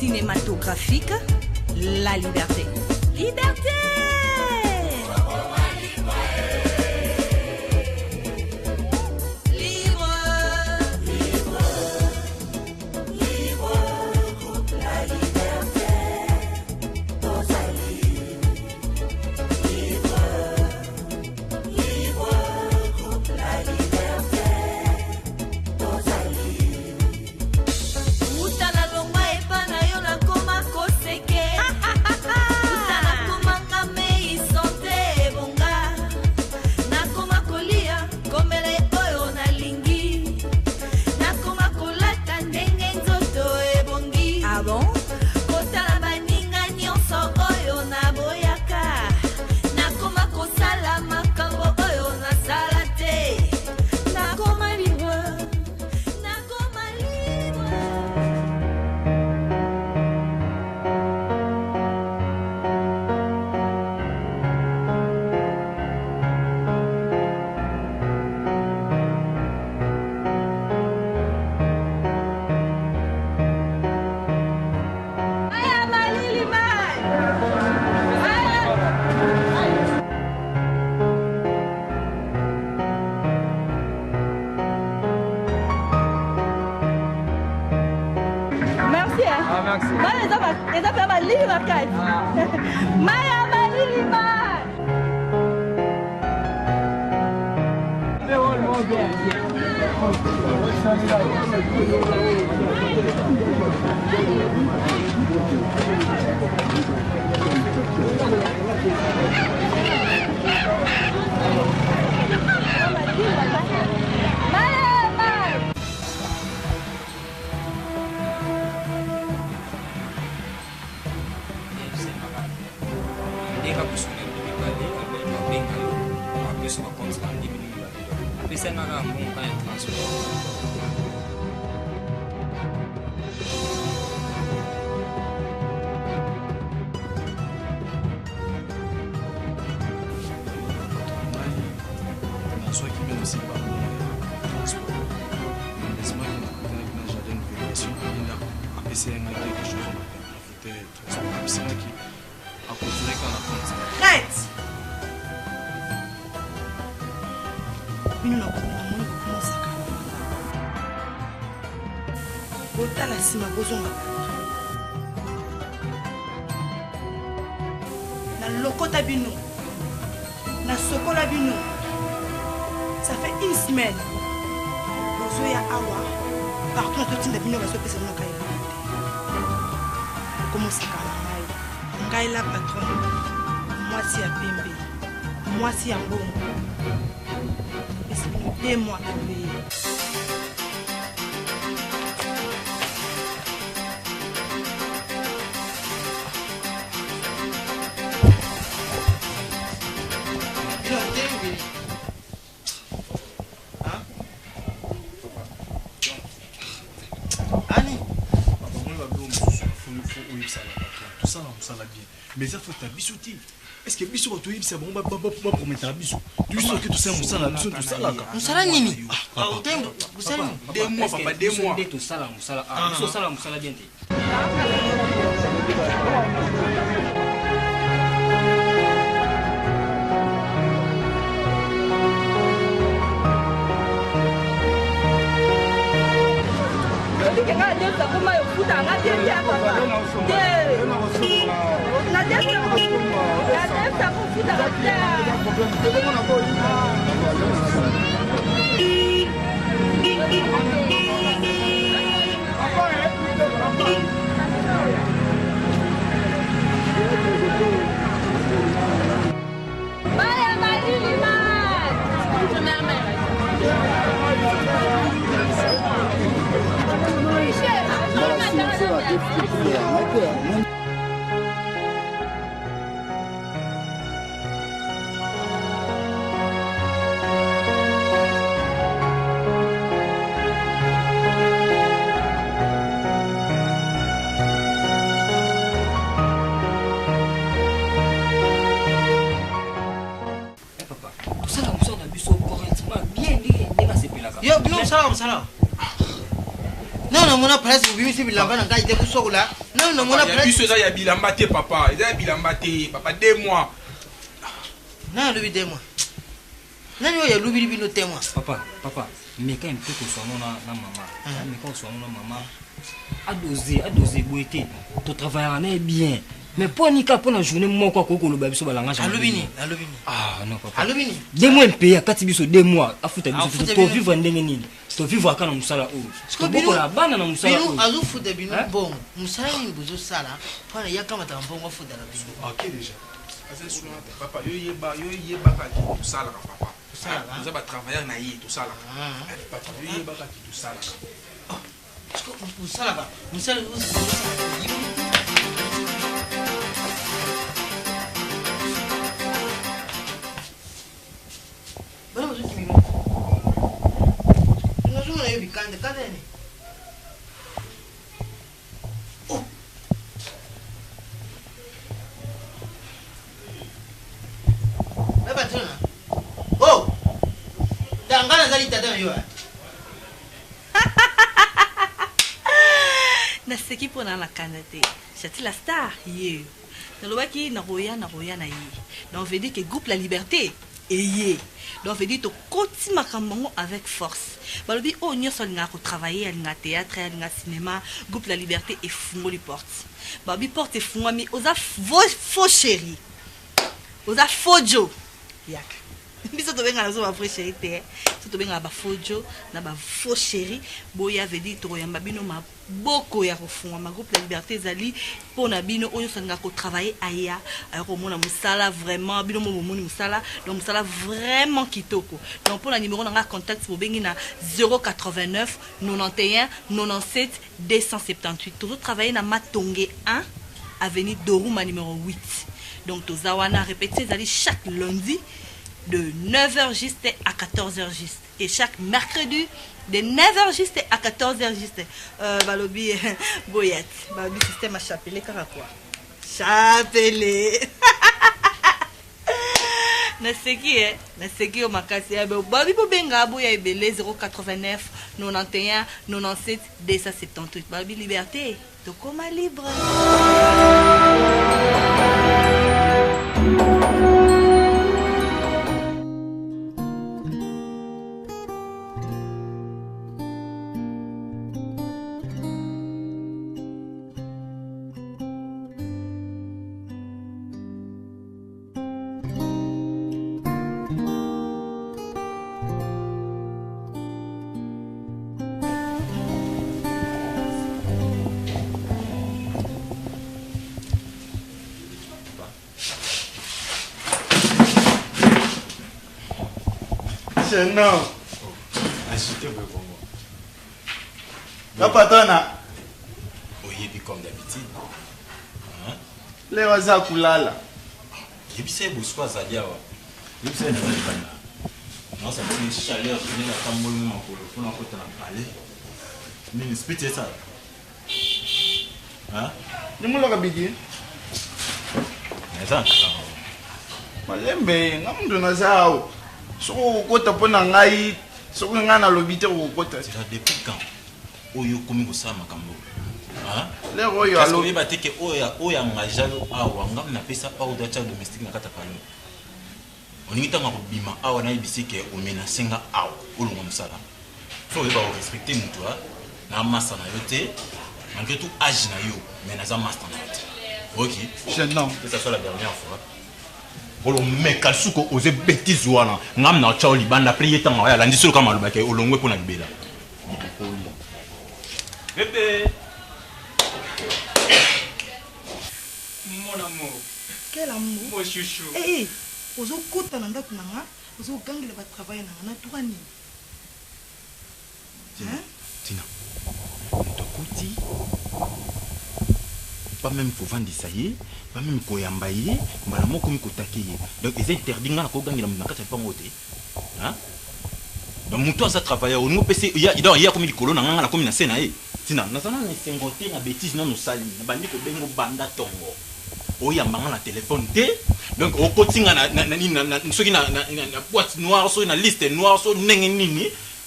cinématographique, la liberté. Liberté! Ça fait une semaine. Par contre, tout le monde va se passer dans le cas. Comment ça va? Ngaïla patron. Moi si à Pembe. Moi si à Bongo. Et c'est 2 mois à payer. Mais ça faut ta bisouti. Est-ce que bisou tu c'est bon ba promettre à bisou. Tu sais que tout ça on sala bisou tout ça là. On sala nini? Ah, vous savez 2 mois papa 2 mois. Tout sala on sala bien. Non, na mona place ubimisi bilamba na ngai te kusokola. Non na mona place. Biso za ya bilamba te papa. Eza bilamba te papa 2 mois. Na lubi 2 mois. Nani oya lubi bino 2 mois. Papa, mais quand même peut que soit na maman. Mais quand soit na maman. A doser boité. Tu travailles bien. Mais pour nika pour la journée moi quoi ko lo ba biso balanga jamais. Alubini. Ah non papa. Alubini. 2 mois payer kati biso 2 mois afuta biso to vivre ndenge nini. To vivre kana musala o. Ko boko la bana na musala o. Bino azu futa bino bon. Musala ni buzo sala. Para yaka mata mbongo futa la bino. OK déjà. Asa suna papa yo yeba ka tout ça là papa. Sala. Nous va travailler na yi tout ça là. Papa yo yeba ka tout ça là. Musala ba. Musala Bana mazu kimino. Ngazu na yobi kande ne. Oh. Baba tuna. Oh. Dangana zali tata yo. Naseki pona la canette. C'est la star hier. Nalobaki na roya na ye. Donc on veut dire que groupe La Liberté et donc on veut dire to koti makambo avec force. Balobi o nyoso linga ko travailler linga théâtre linga cinéma groupe La Liberté et fungo les portes. Babi porte fungo mi oza faux chéri. Oza fojo. Yak. Biso to benga zo ba faux chéri te. So to benga ba fojo na ba faux chéri. Boya veut dire to yamba bino ma boko ya kofunga ma groupe La Liberté zali pona bino oyo sanga ko travailler aya ayoko mona musala vraiment bino mo moni musala donc musala vraiment kitoko donc pour la numéro nga contact bo bengi na 089 91 97 278 toujours travailler na Matonge 1 avenue Doruma numéro 8 donc tozawana répéter zali chaque lundi de 9h juste à 14h juste et chaque mercredi de 9h juste à 14h juste balobi boyette balobi système à chapelet kaka quoi chapelet naseki o makasi ya babi po benga boya ebele 089 91 97 278 balobi liberté tokoma libre. Non. La patana. Oui, comme d'habitude. Les waza kulala. Et puis c'est Boussois Zadiawa. Et puis c'est non, ça fait une chaleur, je n'ai pas de moment pour l'en parler. Mais l'expliquer ça. Hein? Ni mo la bigi. Mais ça. Malembe, ngamundu na zao. Soko kota pona ngai, soko ngana lobite ko kota. C'est là depuis quand? Oyo komi ko sama makambo. Hein? Les royo alo. Parce que ba teke oya ngajalo awa ngam na pesa au dacha domestique na kata palo. Oningita ngako bima awa na ibisike o menacenga awa olonga musala. Faut ba respecter mutu na massa na yote. Malgré tout âge na yo, mais na za master na yote. OK. Je non. Que ça soit la dernière fois. Olo meka suko oze bêtise wana ngam na chao libanda prier tanga ya landi solo kama lobake olongwe pona libela bébé Mon amour. Quel amour. Mon chouchou. Eh, ozo kota na ndako nanga ozo gangela ba travailler nanga na tourani. Tina mutokoti pas même pour vendre ça y est pas même pour yambaye mbala moko mi kotaki donc ils interdit ngana ko gangela na kata pa ngote hein donc muto za travailler on ngo pese il y a comme likolo na ngana comme na sena e Tina na sana ni sengote na bêtise na no sali na bandi ko bengo banda tongo o yamba na téléphone te donc o kotinga na soki na boîte noire so na liste noire so ndenge nini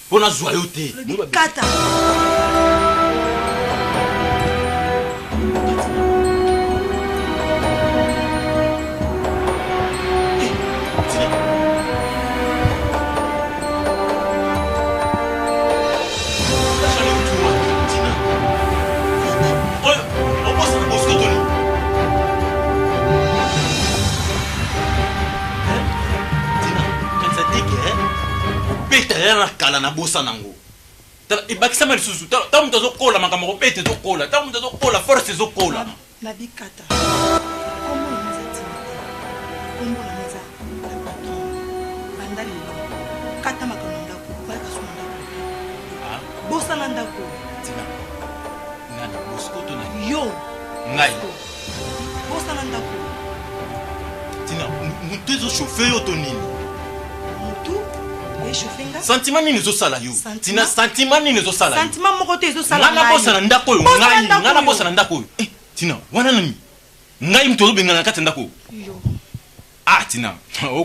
pona joyauté Kata. ya na kala na bosa nango ebakisama lisusu ta moto azokola makambo kopete ezokola ta moto azokola force ezokola na bikata kombo na nzati kombo na nza na patron banda lelo kata makambo ndako bayaka suna ndako bosa na ndako tina nana Bosco to na yo ngai bosa na ndako tina mutu ezochauffe yo to nini mutu echauffe nga sentiment nini ezosala yo tina sentiment nini ezosala yo sentiment moko te ezosala nga na bosa na ndako oyo ngai nga na bosa na ndako oyo tina wana nani ngai mutu ozobengana na kati ya ndako yo tina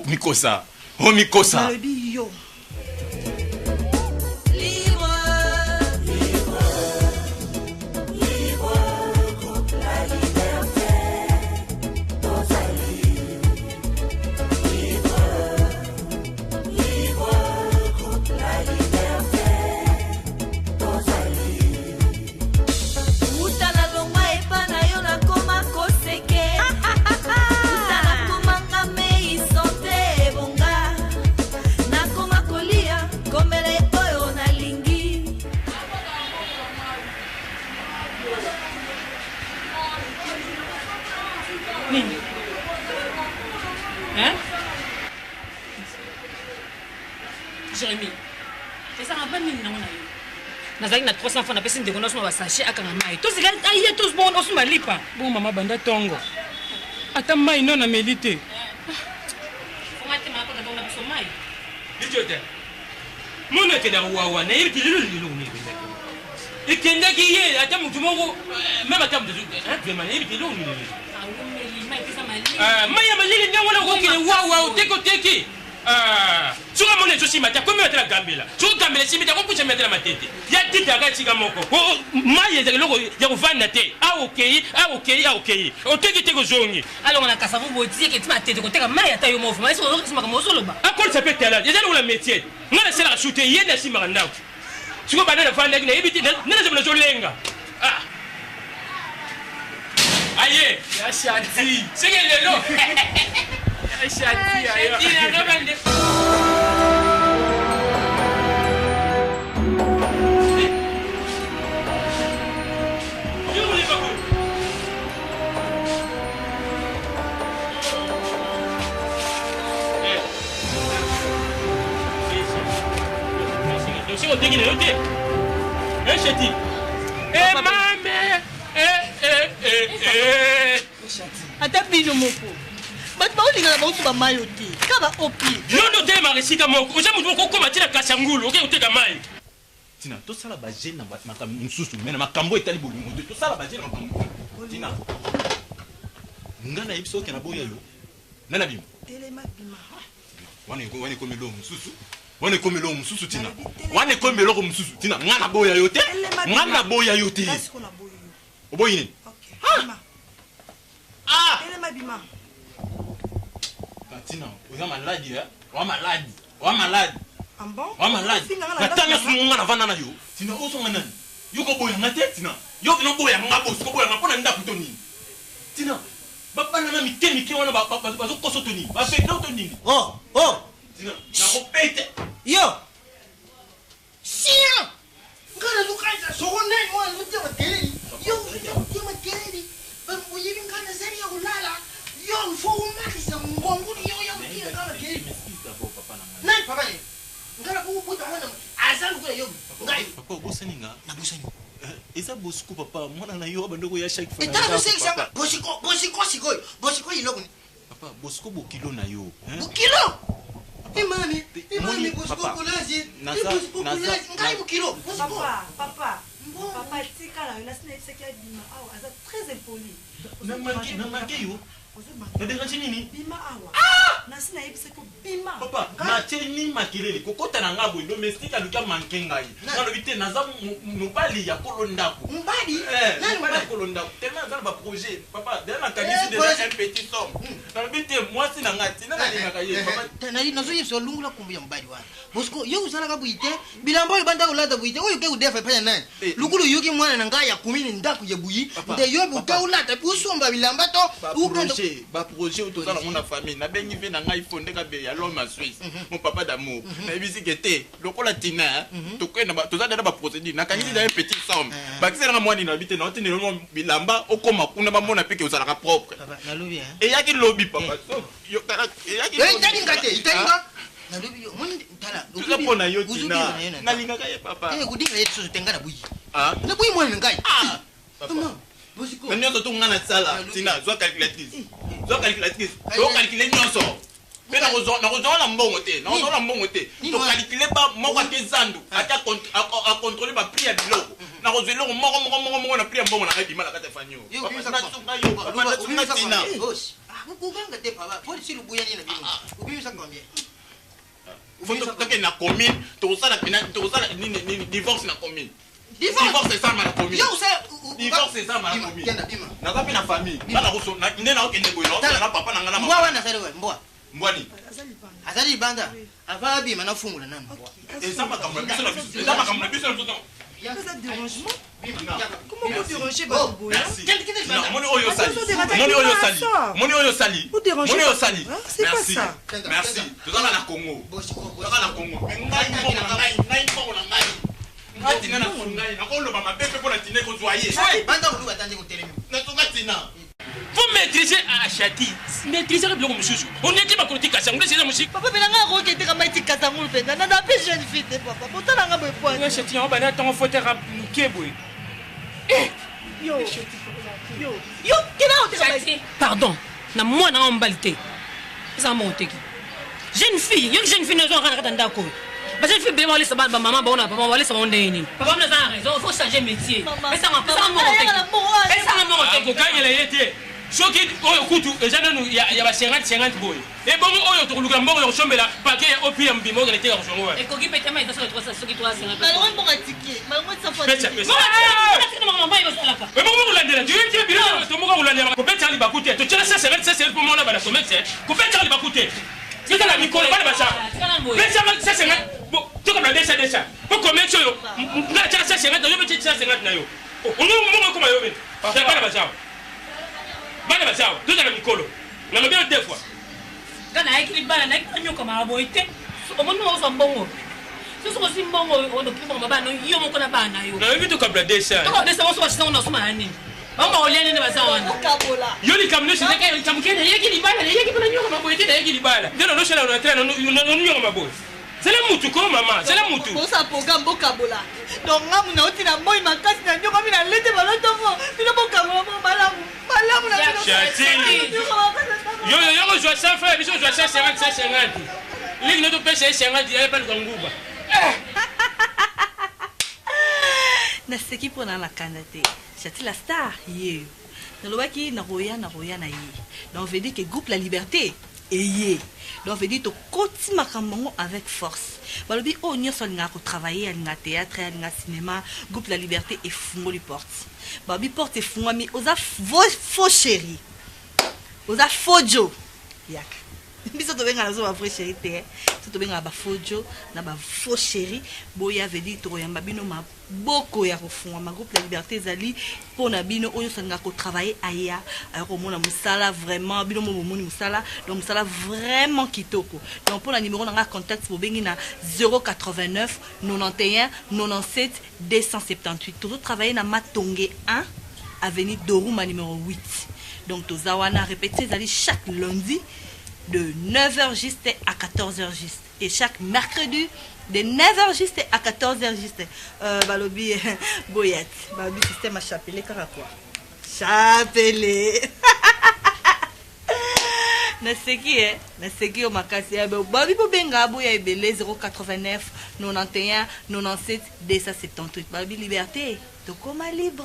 mikosa mikosa nalobi yo Jérémy, c'est ça, on va venir dans nazali na 300 francs na pesi ndeko na soma sachet akanga mai to zika aye to bon osuma lipa bon mama banda tongo ata mai non na melite fomate mako na tonga biso mai lijote mona ke da wawa na yiri lilo ni benda ikenda ki ye ata mutu moko même ata mutu vraiment yiri lilo ni mai ya malili ndango na ko ke wawa teki soka mona ezosimba te komi batela gambela soki gambela esimbi te akopusa metela matete ya tite aka esika moko mai ezaka eloko ya kovanda te aokei oteki te kozongi alongo na kasa vo botieke ti matete koteka mai ata yo moko maisi ozokisimaka mozoloba akolisa mpe tala eza lokola métier nga nasalaka su te ye nasimbaka ndako siko banda nafandaki nayebi te nanazebo nazolenga aye yashati seke lelo ata bino moko bato baolingana bautu bamayo te kaba opie yondo otelemaka esika moko oza motu moko okoma tina kasi ya ngulu oke oteka mai tina tosala bagene na makambo mosusu me na makambo etali bolingo te tosala bagene na makambo tina nga nayebi so oke na boya yo nana bima telema bima wana ekomi eloko mosusu wana ekomi eloko mosusu tina wana ekomi eloko mosusu tina nga na boya yo te nga na boya yo te oboyi nini telema bima tina oza maladi wa maladi ambon wa maladi natanga sunga na vana na yo tina osonga nani yo ko boya ngate tina yo no boya ngabo ko boya ngapona ndaku to nini tina bapana na mikemike wana bazo koso to nini ba fe to nini tina na ko pete yo sia ngana lukaisa sokone mwana lutia mateli yo lutia mateli babu yibi ngana zeri ya kulala yo mfo umakisa ngonguli yo kutia ngana kelele nani papa ye ngala ku buta mwana azalu kule yo ngai papa bosaninga na bosani eza Bosco papa mwana na yo abandoko ya chaque fois eta bosekisa bosiko iloko papa Bosco bokilo na yo bokilo imani Bosco kolazi ngai bokilo papa tika la na sina epseki ya bima awa aza très impoli na manke yo na dérange nini bima awa na sina epseki bima papa mateni makelele kokota na ngabo domestique aluka manke ngai nalobi te naza mobali ya kolo ndako mbali nani mobali kolo ndako tellement dans ba projet papa dans la kanisi déjà un petit somme Moi, c'est nali nazoyebisa olungula kumbu ya mobali wana bosco yo osalaka boyi te bilamba oyo banda kolata boyi te oyo oke kodefa epai ya nani lukulu yoki mwana na ngai ya kumini ndako ya buyi nde yo oke olata mpe osomba bilamba to baprojet oyo toza nango na famille nabengi mpe na ngai fo ndeka be ya l'homme à Suisse mon papa d'amour nayebisi ke te lokola tina toza dana baprocédure nakanisi na ye petit somme bakiselanga mwani na bite naotindelemo bilamba okoma kuna bamona mpe ke ozalaka propre eyaki lobi papa italinga te italinga tuza mpo na yo tina nalingaka ye papa kudinga ye tisoso tenga na buyi na buyi mwana na ngai na nyonso tonga na sala tina zwa calculatrice tocalcule nyonso mpe nakozwa na mbongo te tocalcule ba moko ake zandu ake acontrole baprix ya biloko nakozwa eloko moko na prix ya mbongo na ngai bima na kati ya fanio tina ukuganga te papa polisi lubuya nini na bino ubimisa combien toke na commune tokosala nini divorce na commune divorce esama na commune divorce esama na commune naza mpe na famille nde naokende boye na papa na nga na mbwa wana asali we mbwa mbwani azali libanda ava abima nafungula nani mbwa eza makambo na biso na biso na biso Ça dérangement. Comment vous dérangez votre boulot? Moni oyo sali. C'est pas ça. Merci. Tout ça na Congo. Vous maîtrisez à Chati. Maîtrisez le bureau, monsieur. On est dit ma politique à Sangoulé, c'est la musique. Papa, mais on a été comme un Katamou, on a appelé jeune fille, papa. Pourtant, on a un point. Je suis en bas, on faut te rappeler. Yo, quel âge? Pardon, na moi na embalté. Ça monte qui? Jeune fille, jeune fille ne sont pas dans d'accord. Parce que je suis maman, maman, papa, on va laisser mon déni. Papa, on a raison, il faut changer métier. Mais ça m'a monté. Soki oyo kutu ezana nu ya ba 50 boy. Et bon oyo to kuluka mbongo yo chombela paquet au pire mbimo ngene teka ko songo. Et koki pete mai ça sur 300 soki 350. Alors on va ticket. Maman ça faut. Pete. Mais bon ulandela, tu es bien to mo ko ulandela ko pete ali bakute. To tshela 50 pour mona bala sometse. Ko pete ali bakute. C'est la Nicole bala basa. Mais ça 50 bon, tu comme la déjà. Pour combien yo? Na tshela 50 yo pete 50 na yo. On mo ko ma yo ben. C'est bala basa. Bana basao, tout dans le Nicolo. On a bien deux fois. Quand on a écrit bana, on a écrit comme un boité. Au moment où on s'en bon. Ce sont aussi bon, on a pris mon baba, non, il y a mon bana. On a vu tout comme la dessin. On a soit on a sommani. On va aller dans la salle. Yoli comme nous, c'est qu'il comme qu'il y a qui bana, il y a qui peut nous comme boité, il y a qui bana. De la notion on a train, on a boy. C'est la moutou comme maman, c'est la moutou. On s'en programme bokabola. Donc là, on a aussi la moï ma casse, on a mis la lettre dans le temps. Il a bokabola, malam. Yo, je dois ça faire, je dois ça 50. Ligue notre pêche 50, il n'y a pas de gangouba. N'est-ce qui pour la canadé? C'est la star, yé. Dans le waki, na roya na yi. Donc, on veut dire que groupe La Liberté, yé. Donc, on veut dire que tu continues avec force. Balobi, on y a travailler à la théâtre, à la cinéma, groupe La Liberté et fungo les portes. Babi porte et fungo, mais on a faux chéri. On a faux Joe. Yak. Biso to benga nazo ba vrai chéri te. To benga ba faux Joe, na ba faux chéri. Boya veut dire to yamba bino ma boko ya kofunga ma groupe La Liberté zali pona bino oyo sanga ko travailler aya alors mona musala vraiment bino mo moni musala donc musala vraiment kitoko donc pour la numéro na contact pour bengi na 089 91 97 278 tout travailler na Matonge 1 avenue Doruma numéro 8 donc to zawana répéter zali chaque lundi de 9h juste à 14h juste et chaque mercredi de 9h juste à 14h juste. Balobi Boyat. Balobi système à chapelet quoi. Chapelet. Naseki au makasi. Balobi Bobenga Boya Ebele 089 91 97 278. Balobi Liberté. Tokoma libre.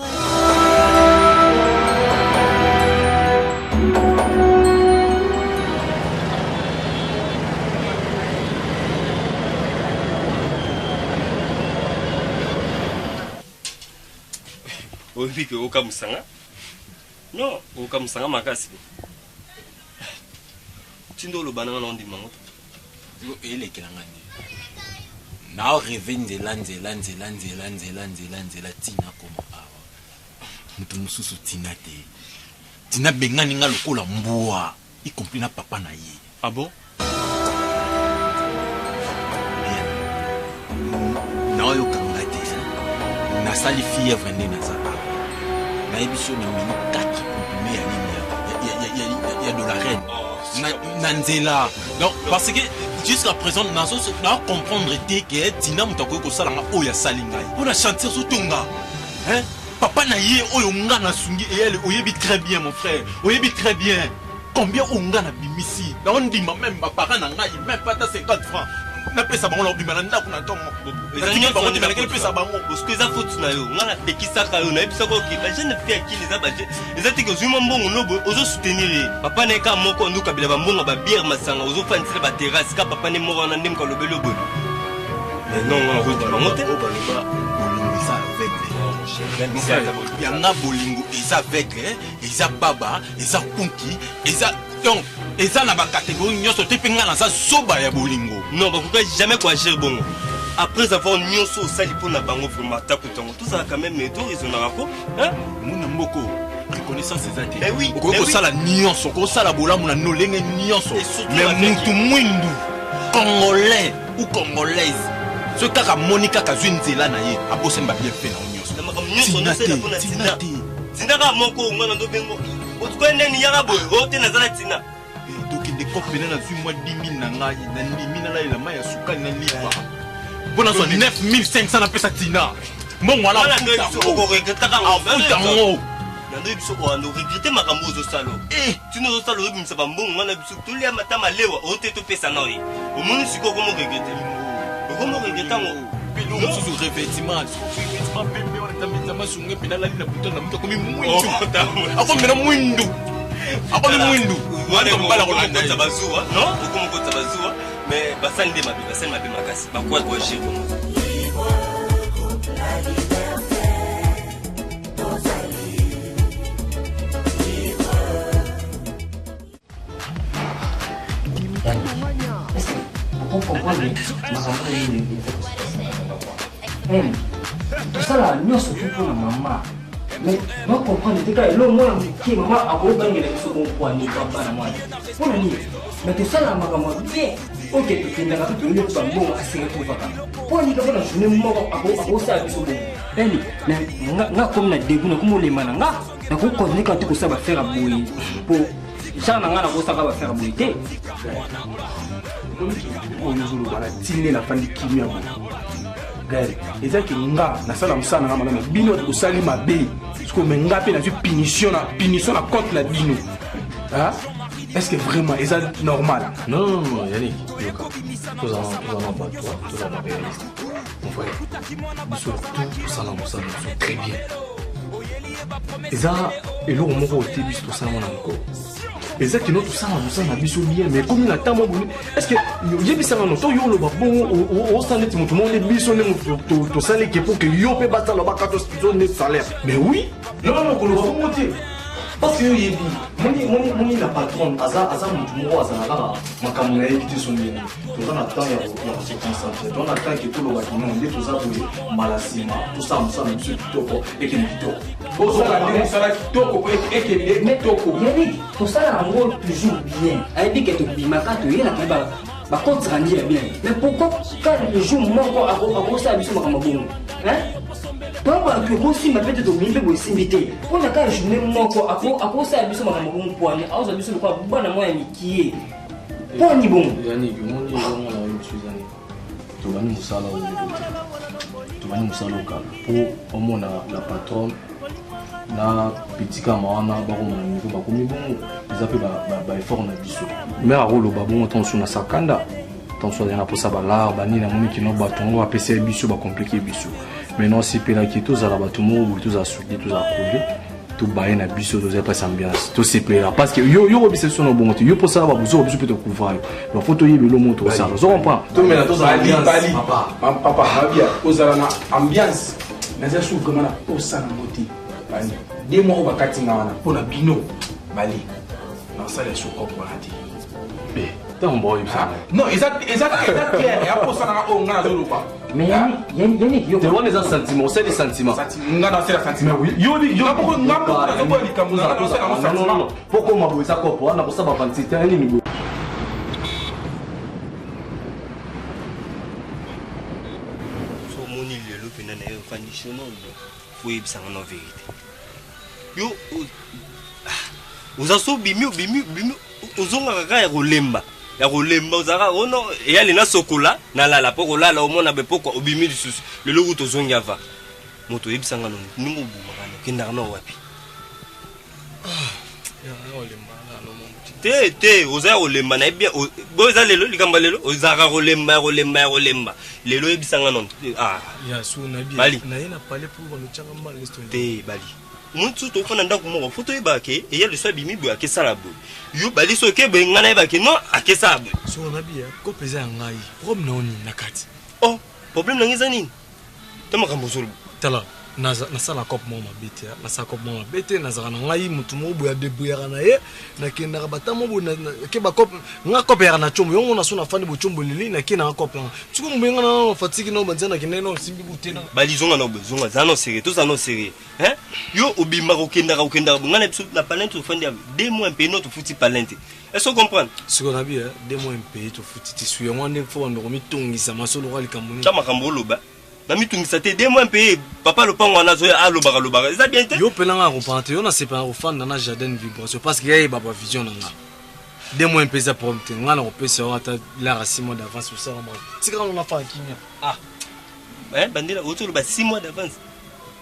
Ovi que oka musanga? Non, oka musanga makasi. tindo lo banana on dit mango ele kelanga ni na rêver nzela tina koma awa mutu mususu tina te tina bengani nga lokola mbwa y compris na papa na ye. Ah bon? Na yo kanga te na sali fièvre nde na zaka na ebiso na mini 4 comprimés ya de la reine na nzela. Donc parce que jusqu'à présent na comprendre te que tina mutu akoki kosala nga oyo asali ngai mpona chantier sotonga hein. Papa na ye oyo nga na sungi eyele oyebi très bien mon frère, oyebi très bien combien onga na bimisi na on dit même ma parent na ngai même pas ta 50 francs na pesa bango lobi malanda kuna tongo ezangi bango ndi malaki pesa bango parce que za faute na yo nga na bekisaka yo na ebisa ko ki ba jeune fille akili za baje ezati ko zuma mbongo nobo ozo soutenir papa na ka moko nduka bila ba mbongo ba bière masanga ozo fanisira ba terrasse ka papa ne moko na ndem ka lobelo bo mais non on route ba moté o ba loba bolingo ça avec yanga bolingo eza avec eza baba eza kunki eza donc eza na ba catégorie nyonso te pe nga na za soba ya bolingo non ba kuka jamais quoi agir bongo après avoir nyonso au sali pour na bango vraiment takutango tout ça quand même méto ils ont rako hein muna mboko reconnaissance ezate mais oui ko sala nyonso ko sala bolamu na nolenge nyonso mais mutu mwindu congolais ou congolaise ce kaka Monica kazwinzela na ye abosemba bien fait na nyonso na nyonso na sela pour na tina tina ka moko ngana ndo bengo otukwende ni yanga boy ote na zala tina donc des compagnies na zui moi 10 000 na ngai na ndimi na la maya sukali na lipa bona so 9500 na pesa tina mbongo ala ko regretta ka ngo nando biso ko ando regretter makambo zo salo tino zo salo bimisa ba mbongo ngana biso tulia matama lewa ote to pesa na ye omoni siko ko mo regretter comment regretter ngo pilo mususu revêtement bébé on tamita masunge pinala lina butona mtu komi mwindu akomena mwindu akomi mwindu wale mbala ko kota bazuwa non okomo kota bazuwa mais basande mabe makasi bakwa ko jiko on comprend bien tout ça là nous surtout pour la maman mais on comprend que le moins qui maman a beau gagner les choses qu'on voit ni papa na moi pour le dire mais tout ça là maman bien ok tu t'es d'accord tu le pas bon à se retrouver pour ni que la journée moi a beau ça biso bon nga comme na début na comme les mananga na ko connait quand tu ça va faire abouiller pour ça na nga na ko ça va faire abouiller té onzulu bana tine na fandi kimia bo gari ezaki nga na sala musana na malama bino osali mabe siko menga pe na ju punition na contre la bino hein est-ce que vraiment est ça normal? Non Yannick tous en pas toi tous en réaliste mon frère nous sommes tous ça nous très bien et ça et là on m'a dit bis tout ça on encore ezaki no tosala mosala biso bien mais comme na tamo boni est-ce que yebisanga no to yo lo babongo o saneti moto mo le biso ne moto to sale ke pour que yo pe batala ba 14 net salaire mais oui non ko lo monter parce que yebi moni la patronne aza moto mo aza na makambo na yeki te sonni to na temps ya se concentrer to na temps que tout lo bakino nde to za ko malasima to sa mosala biso kitoko et que kitoko bozala ndi mosala kitoko et que kitoko Yannick tout ça là en toujours bien elle dit que tu bimaka to yela ba ba contre rendre bien mais pourquoi quand le jour moko a ça biso makambo bongo hein toi que aussi ma peut-être dominer bo simité on a quand journée moko a ça biso makambo bongo poani a ça biso quoi bana moya mikie poani bongo Yannick mon dit vraiment la même chose Yannick to bani musala oka pour au moins la patronne na petit camarade bakoma niveau bakomi bongo eza pe ba effort na biso mais arolo babongo attention na sakanda attention na posa bala bani na moni kino batongo apesa biso ba compliquer biso maintenant si pela ki to za la batumo ou to za soudé to za coulé to baye na biso to za pas ambiance to se plaira parce que yo bise so no bongo yo posa ba buzo biso pe to couvrir ba photo yebe lo moto ça zo comprend to mena to za ambiance papa habia ozala na ambiance na za sou comme na posa na moti des mois au Bakatinga, pour la bino, Bali. na sala ya soko kwa hadi be tant boy ça non exact clair ya pour ça na o ngana zulu quoi mais yani yo te wana za sentiment c'est des sentiments ngana c'est la sentiment oui yo ngako na zo li kamu na non pourquoi ma boy ça kopo na ko saba quantité yani ni so moni lelo pena na yo conditional faut yebisanga na vérité yo uzaso bimi uzonga kaka ya kolemba uzaka ono eyali na sokola nalala mpo kolala omona bepokwa obimi lisusu lelo kuti ozongi ava moto oyebisanga nono ndenge obumaka nokendaka na wapi te ozaya kolemba na ebia boyo eza lelo likambo lelo ozaka kolemba lelo oyebisanga nono bali te bali muntu to fana ndako moko foto yebake eya le swabi mibo akesala bo yo bali so ke be ngana yebake no akesala bo so na bia ko peza ngai problem na oni nakati oh problem na ngiza nini tema kambozolo tala na sala cop mama bete na sa cop mama bete na zaka ngai mutu mo bo ya debrouiller na ye na kenda ka batamo bo na ke ba cop nga cop ya na chombo yo na so na fani bo chombo lili na ke na cop tuko mbenga na fatigue no banzana ke neno simbi butena bali zonga no zonga zano sérieux to zano sérieux hein yo obimba ko kenda ngana biso na palente to fandi 2 mois pe no to futi palente est-ce que comprendre ce qu'on a bien 2 mois pe to futi ti suyo ngone fo ndo mitungisa masolo kali kamuni chama kambolo ba na mitungisa te 2 mois pe papa lo pango na zo alobaka ça bien te yo pelanga repente yo na c'est pas refanda na jardin vibration parce que yé baba vision nga 2 mois pe za prompte ngana ko pesa ata la 6 mois d'avance sur ça tika on a fa kinya bandela autour ba 6 mois d'avance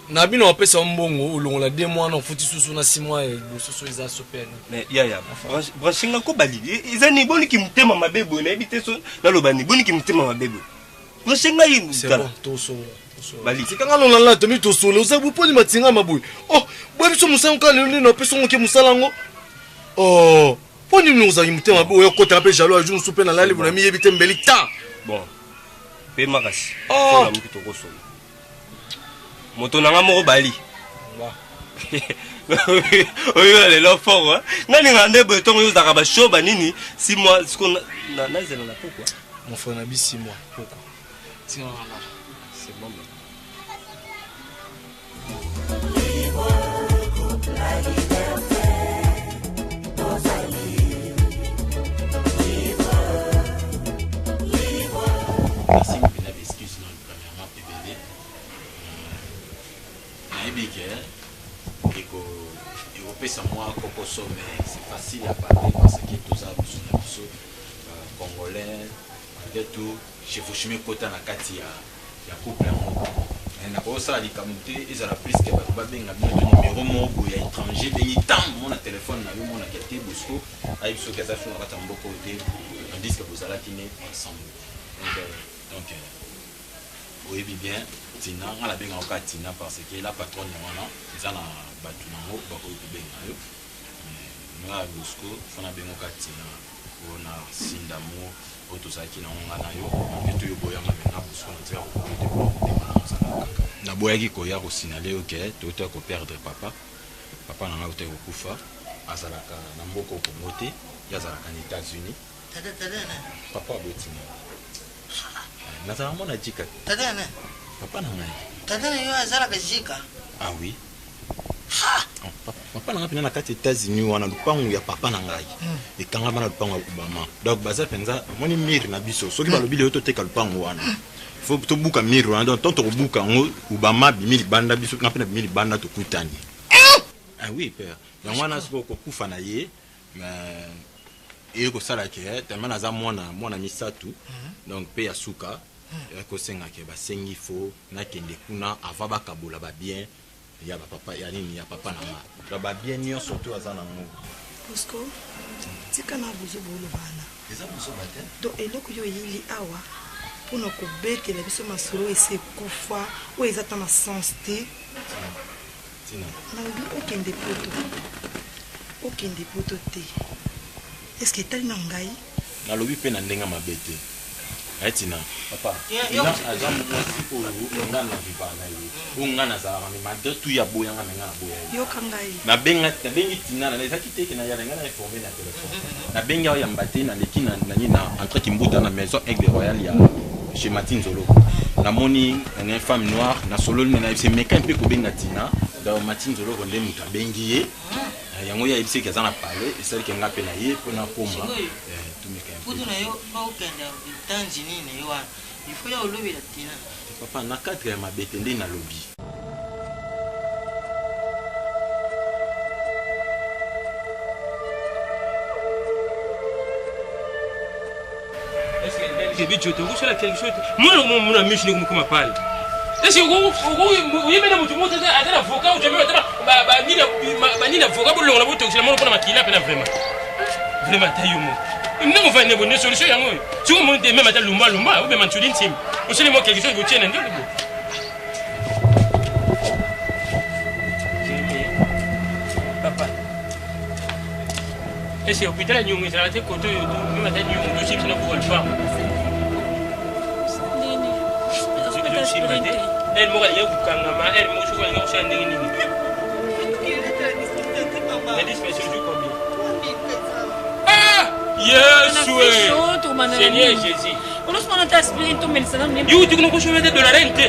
na bino on pesa mbongo olongola 2 mois na futi susu na 6 mois et susu isa super mais ya branchinga ko bali izani boni ki mutema mabebo na ebite so na lobani boni ki mutema mabebo branchinga yi c'est bon toso bali sikanga lona la temi toso le usabu poni matinga maboy oh bwa biso musanka le no pesa ngo ke musalango oh poni nous a mutema mabebo yo kota pe jalo ajunu super na lali bona mi yebite mbeli ta bon pe makasi oh na mukito koso moto nanga moko bali oyo lelo fort ngani ngande beton yo zaka ba show ba nini 6 mois ce qu'on na zela na pourquoi mon frère na bi 6 mois pourquoi c'est bon merci pour la excuse non premièrement PBB et au pesa moi kokoso mais c'est facile à parler parce que tout ça sur congolais malgré tout chez Fushime kota na kati ya couple na ko ça li kamuté ezala plus que ba benga numéro moko ya étranger bengi tam mon téléphone na yo mon akete bosco ayi so kaza funa kata mboko te tandis que vous allez kine ensemble donc oui bien tina ngala benga oka tina parce que la patronne wana ezana batu nango bako benga yo nga bosco fana benga oka tina ona sindamo otosaki na ngana yo eto yo boya ngana bosco ntia ko na boyaki koya ko signaler OK toto ko perdre papa na ngauta ko kufa azalaka na mboko ko mote yazalaka na États-Unis papa botina nazala mona jika tadana papa na ngai tadana yo azalaka jika ah oui papa na ngai na kati États-Unis wana lupangu ya papa na ngai ekanga bana lupangu ya Obama donc baza penza moni mire na biso soki balobi le to teka lupangu wana faut to buka mire wana donc tonto buka ngo Obama bimili banda biso na pena bimili banda to kutani ah oui père donc wana siko ko kufa na ye mais et ko sala ke tellement naza mwana misatu donc pe ya suka ko senga ke ba sengi fo na kende kuna ava ba kabola ba bien ya ba papa ya nini ya papa na ma ba bien nyo surtout azana ngo Bosco tika na buzo bolo bana eza buzo bate donc eloko yo yili awa pona ko beke la biso masolo ese kufa o ezata na sens te tina na okende poto te est-ce que tali na ngai na lobi pe na ndenga mabete Tina papa ina azamu ko ngana vipana yi ngana za mami madre tu ya boya ngana boya yo kangai na bengi tina na ezaki teke na yala ngana informer na téléphone na bengi ya mbate na lekina na ni na entre kimbuta na maison Aigle Royal ya chez Martin Zolo na moni na femme noire na solo na c'est meka un peu ko benga tina da Martin Zolo ko ndemu ka bengi ye yango ya ibise kaza na parler et celle qui ngape na ye pona komba tumeka putu na yo ba ukenda Tanzania na yo il faut ya olobi la tina papa na 4 ya mabete ndi na lobby est-ce que j'ai bicho tu kusala quelque chose moi mon ami je ne comment parle est-ce que vous yemena mutu moto atala avocat ou jamais atala ba ni avocat pour longa boto c'est mon pour makila pena vraiment tayumo non va ne bonne solution yango tu mon de même atala lumba ou même tu dis sim on sait moi quelque chose vous tienne ndelo papa est-ce que hôpital a nyungu ça te koto même atala nyungu aussi c'est pour le faire elle m'a dit que elle m'a dit ah yes Seigneur Jésus on se prend ta spirit to médecin you tu connais que de la rente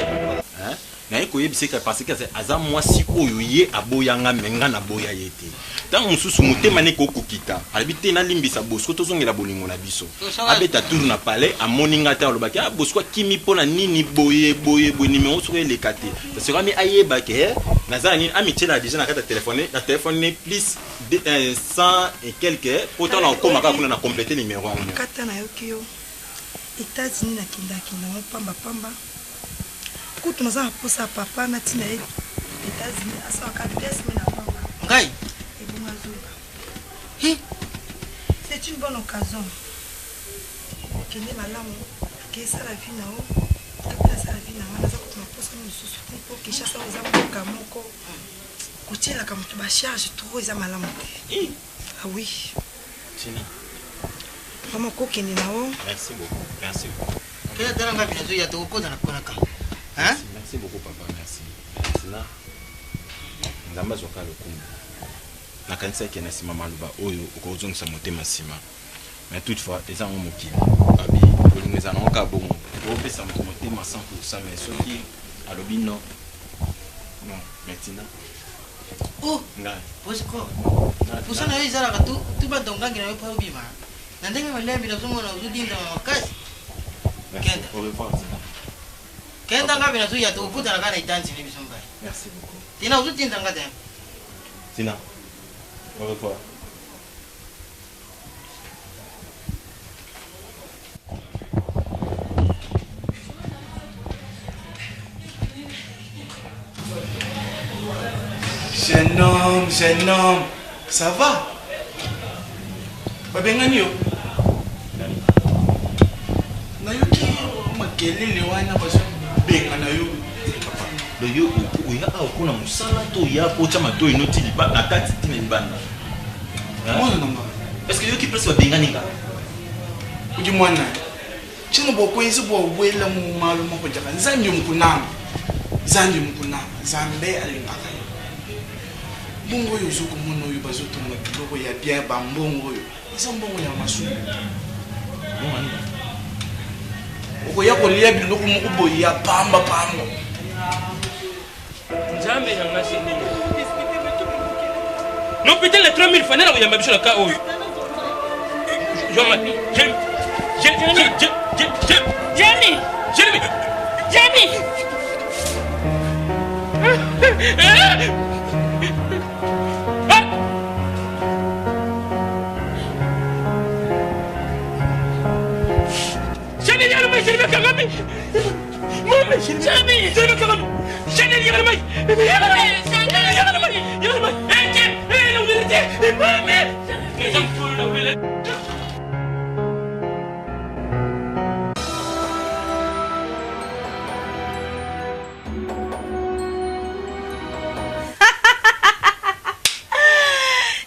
na yeko yebiseka parce que c'est aza mwasi oyo ye aboyanga menga na boya yete tant mususu mutema ne ko kokita alibite na limbisa bosko tozongela bolingo na biso abeta tour na palais a moninga ta lobaki a bosko kimi pona nini boye numéro sur les kate ça sera mi ayeba ke nazana ni amitié la déjà na kata téléphoner la téléphone plus 100 et quelques pourtant on koma ka kuna na compléter numéro en kata na yo kiyo États-Unis na kindaki na pamba kutu naza posa papa na tina États-Unis asa ka 2 semaines avant ngai et bon azuka c'est une bonne occasion kende malamu ke ça la vie na o kata ça la vie na naza kutu na posa na susu pour que chaque fois za mboka moko kuchela kama tu ba charge trop za malamu ah oui Tina maman ko kende na o merci beaucoup kila tena ngapi nazo ya to ko na kona ka hein merci beaucoup papa merci Tina nzamba zoka lokumbu na kanisa ki na sima maluba oyo ukozongisa motema sima mais toutefois eza ngo mokili abi olingeza na ka bongo opesa motema 100% mais soki alobi non maintenant oh ngai posko pusana yo izala ka tu ba dongangi na yo pa obima na ndenge malembi na zomo na uzudinda makasi kenda au revoir kenda ngapi na zuya to kuta na kana itanzi ni bisomba merci beaucoup tina uzudinda ngata Tina au revoir jeune homme, ça va? Babengani yo? Na yo ki makelele wana bazo benga na yo. Papa, le yo oya akuna musala to ya ko chama to inoti liba na kati tina libanda. Mwana namba. Est-ce que yo ki place babengani nga? Uji mwana. Chino boko yisi bo wela mu malu mo jaka nzanyo mkunama. Nzanyo mkunama. Zambe alingaka. Bongo yo zoko mono yo bazoto mo biloko ya bien ba mbongo yo. Isa mbongo ya masulu. Mwana. Okoya kolia biloko moko boyi ya pamba. Nzambe yanga sindi. Non putain les 3000 francs na yamba biso la ka oyo.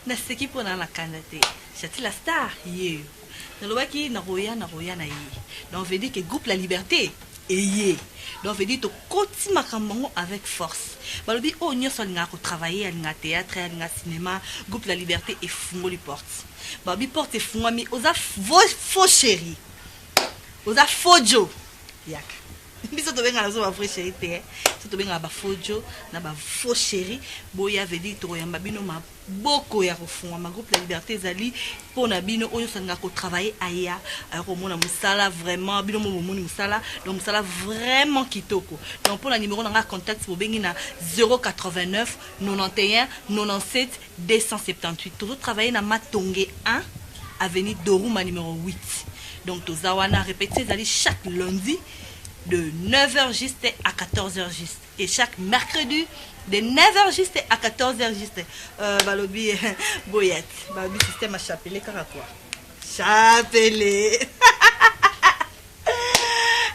Naseki pona na kanda te. Shati la star ye. Nalobaki na roya na ye. Donc, on veut dire que groupe La Liberté, ayez. Donc, on veut dire que koti makambango avec force. Balobi, oh, nous sommes travailler à théâtre, à cinéma, groupe La Liberté et fungo les portes. Balobi, porte et fungo, mais osa faux chéri. Osa faux Joe. Yak. Biso to benga nazo ba vrai chéri te. So to benga ba faux Joe, na ba faux chéri. Boya veut dire to yamba bino ma boko ya kofunga ma groupe La Liberté zali pour na bino oyo sanga ko travailler aya ko mona musala vraiment bino mo moni musala donc musala vraiment kitoko donc pour la numéro na contact pour bengi na 089 91 97 278 toujours travailler na Matonge 1 avenue Doruma numéro 8 donc tozawana répéter zali chaque lundi de 9h juste à 14h juste et chaque mercredi de 9h juste à 14h juste balobi boyette balobi système à chapelet kaka quoi chapelet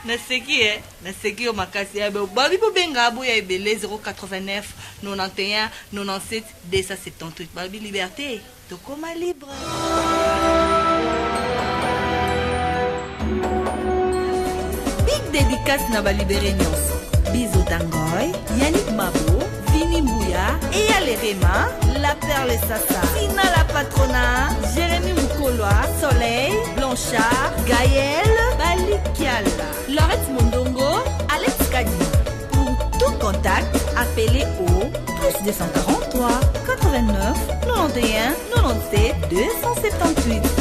na seki au makasi ya balobi po benga boya ebele 089 91 97 278 balobi liberté tokoma libre. Dédicace na balibéré nyonso Bizo Tangoy, Yannick Mabo, Vini Mbouya, Eya Lerema, La Perle Sassa, Tina la Patrona, Jérémy Moukolwa, Soleil, Blanchard, Gaël, Balikiala, Laurette Mondongo, Alex Kadi. Pour tout contact, appelez au plus 243 89 91 97 278.